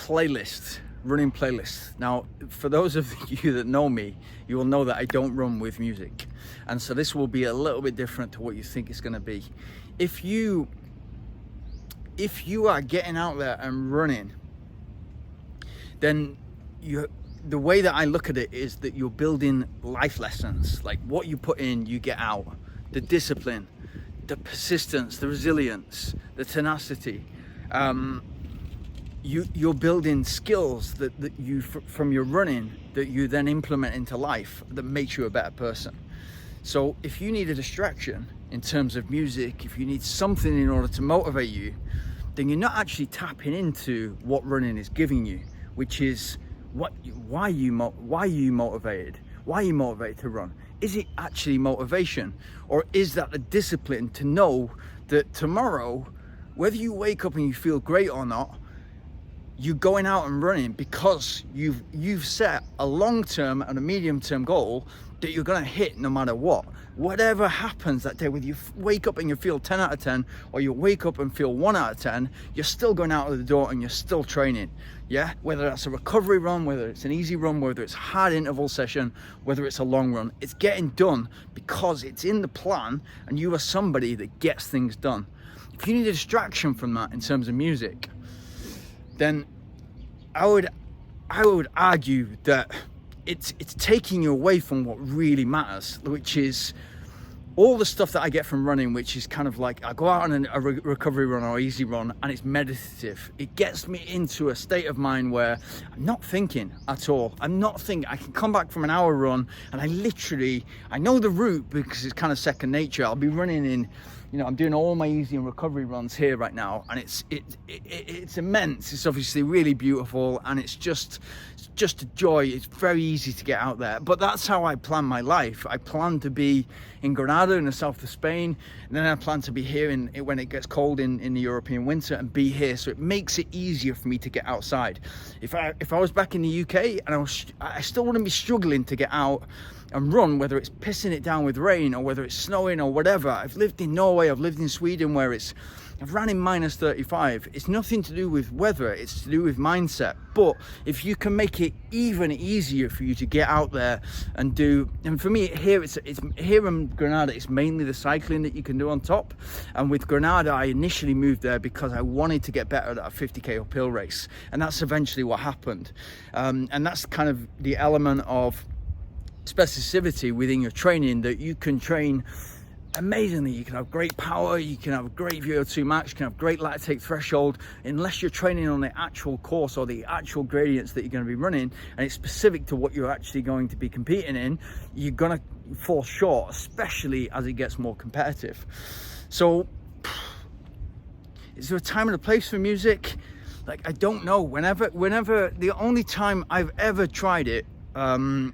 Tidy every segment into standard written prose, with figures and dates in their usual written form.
playlist, running playlist. Now, for those of you that know me, you will know that I don't run with music. And so this will be a little bit different to what you think it's going to be. If you are getting out there and running, then the way that I look at it is that you're building life lessons. Like, what you put in, you get out. The discipline, the persistence, the resilience, the tenacity. You're building skills that you from your running that you then implement into life that makes you a better person. So if you need a distraction in terms of music, if you need something in order to motivate you, then you're not actually tapping into what running is giving you, which is why are you motivated? Why are you motivated to run? Is it actually motivation, or is that a discipline to know that tomorrow, whether you wake up and you feel great or not, you're going out and running because you've set a long-term and a medium-term goal that you're going to hit no matter what. Whatever happens that day, whether you wake up and you feel 10 out of 10 or you wake up and feel 1 out of 10, you're still going out of the door and you're still training. Yeah, whether that's a recovery run, whether it's an easy run, whether it's a hard interval session, whether it's a long run, it's getting done because it's in the plan and you are somebody that gets things done. If you need a distraction from that in terms of music, then I would argue that it's taking you away from what really matters, which is all the stuff that I get from running, which is kind of like I go out on a recovery run or easy run and it's meditative. It gets me into a state of mind where I'm not thinking at all. I'm not thinking. I can come back from an hour run and I know the route because it's kind of second nature. I'll be running in, I'm doing all my easy and recovery runs here right now, and it's immense. It's obviously really beautiful, and it's just a joy. It's very easy to get out there. But that's how I plan my life. I plan to be in Granada in the south of Spain, and then I plan to be here when it gets cold in the European winter and be here. So it makes it easier for me to get outside. If I was back in the UK and I still wouldn't be struggling to get out and run, whether it's pissing it down with rain or whether it's snowing or whatever. I've lived in Norway, I've lived in Sweden where I've ran in minus 35. It's nothing to do with weather, it's to do with mindset. But if you can make it even easier for you to get out there and do, and for me here it's here in Granada, it's mainly the cycling that you can do on top. And with Granada, I initially moved there because I wanted to get better at a 50k uphill race, and that's eventually what happened. And that's kind of the element of specificity within your training, that you can train amazingly. You can have great power, you can have great VO2 max, you can have great lactate threshold. Unless you're training on the actual course or the actual gradients that you're going to be running, and it's specific to what you're actually going to be competing in, you're going to fall short, especially as it gets more competitive. So is there a time and a place for music? Like, I don't know. Whenever the only time I've ever tried it, and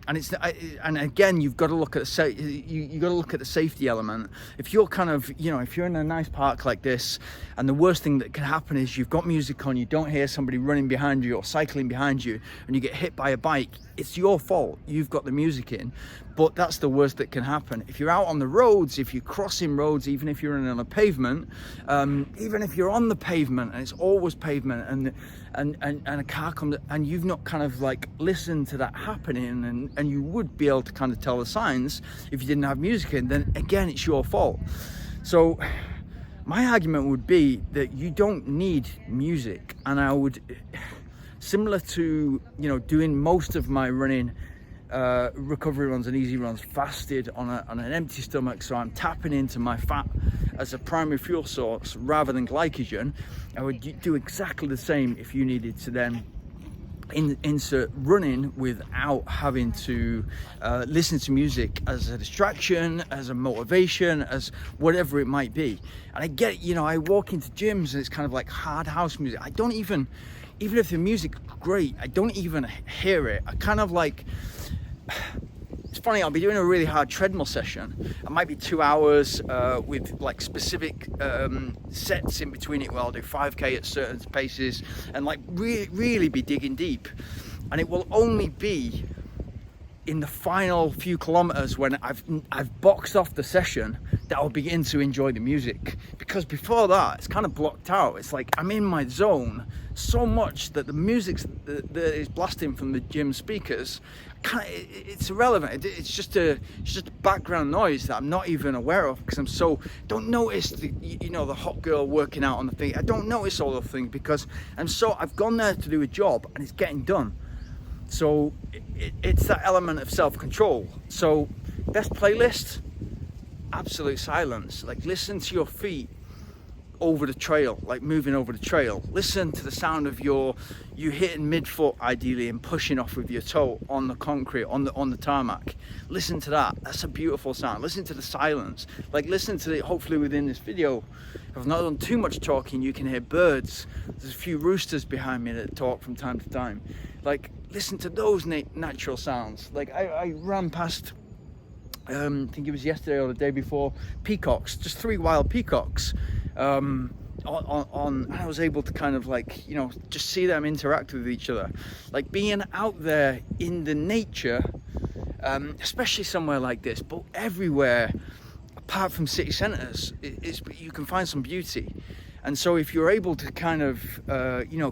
again, you've got to look at you got to look at the safety element. If you're kind of, if you're in a nice park like this, and the worst thing that can happen is you've got music on, you don't hear somebody running behind you or cycling behind you, and you get hit by a bike, it's your fault. You've got the music in, but that's the worst that can happen. If you're out on the roads, if you're crossing roads, even if you're on a pavement, even if you're on the pavement and it's always pavement, and a car comes and you've not kind of like listened to that happening, and you would be able to kind of tell the signs if you didn't have music in, then again, it's your fault. So my argument would be that you don't need music, and I would, similar to doing most of my running recovery runs and easy runs fasted on an empty stomach, so I'm tapping into my fat as a primary fuel source rather than glycogen. I would do exactly the same if you needed to then insert running without having to listen to music as a distraction, as a motivation, as whatever it might be. And I get, I walk into gyms and it's kind of like hard house music. I don't even if the music's great, I don't even hear it. I kind of like, it's funny, I'll be doing a really hard treadmill session. It might be 2 hours with like specific sets in between it where I'll do 5k at certain paces and like really be digging deep. And it will only be in the final few kilometers, when I've boxed off the session, that I'll begin to enjoy the music. Because before that, it's kind of blocked out. It's like I'm in my zone so much that the music that is blasting from the gym speakers, it's irrelevant. It's just a background noise that I'm not even aware of, because don't notice the hot girl working out on the thing. I don't notice all the things because I've gone there to do a job and it's getting done. So it's that element of self-control. So best playlist, absolute silence. Like, listen to your feet over the trail, like moving over the trail. Listen to the sound of you hitting midfoot ideally and pushing off with your toe on the concrete, on the tarmac. Listen to that. That's a beautiful sound. Listen to the silence. Like, listen to it. Hopefully within this video, if I've not done too much talking, you can hear birds. There's a few roosters behind me that talk from time to time. Like, listen to those natural sounds. Like, I ran past, I think it was yesterday or the day before, peacocks, just 3 wild peacocks. And I was able to kind of like, just see them interact with each other. Like, being out there in the nature, especially somewhere like this, but everywhere apart from city centres, you can find some beauty. And so if you're able to kind of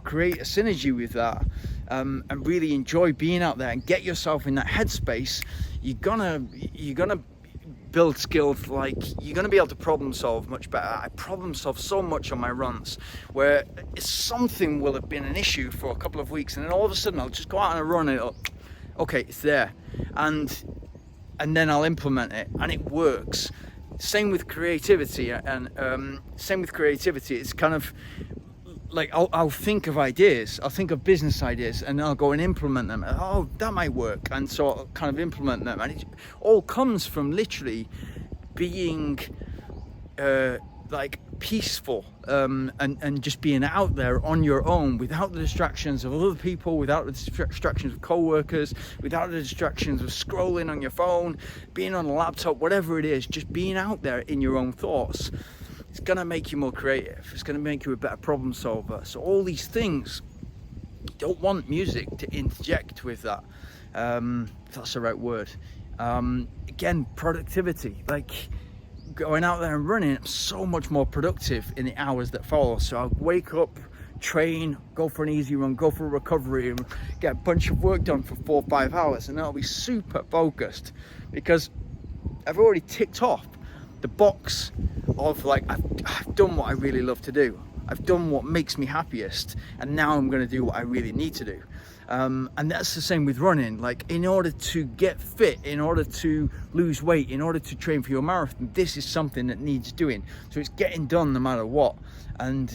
create a synergy with that, and really enjoy being out there and get yourself in that headspace, you're gonna build skills. Like, you're gonna be able to problem solve much better. I problem solve so much on my runs, where something will have been an issue for a couple of weeks, and then all of a sudden I'll just go out on a run and okay, it's there, and then I'll implement it and it works. Same with creativity, and it's kind of like I'll think of ideas, I'll think of business ideas, and I'll go and implement them. Oh, that might work, and so I'll kind of implement them, and it all comes from literally being like peaceful, and just being out there on your own, without the distractions of other people, without the distractions of co-workers, without the distractions of scrolling on your phone, being on a laptop, whatever it is. Just being out there in your own thoughts, it's gonna make you more creative. It's gonna make you a better problem solver. So all these things, don't want music to interject with that, if that's the right word. Again, productivity. Like, going out there and running, I'm so much more productive in the hours that follow. So I'll wake up, train, go for an easy run, go for a recovery, and get a bunch of work done for 4 or 5 hours, and I'll be super focused because I've already ticked off the box of, like, I've done what I really love to do. I've done what makes me happiest, and now I'm going to do what I really need to do. And that's the same with running. Like, in order to get fit, in order to lose weight, in order to train for your marathon, this is something that needs doing. So it's getting done no matter what. And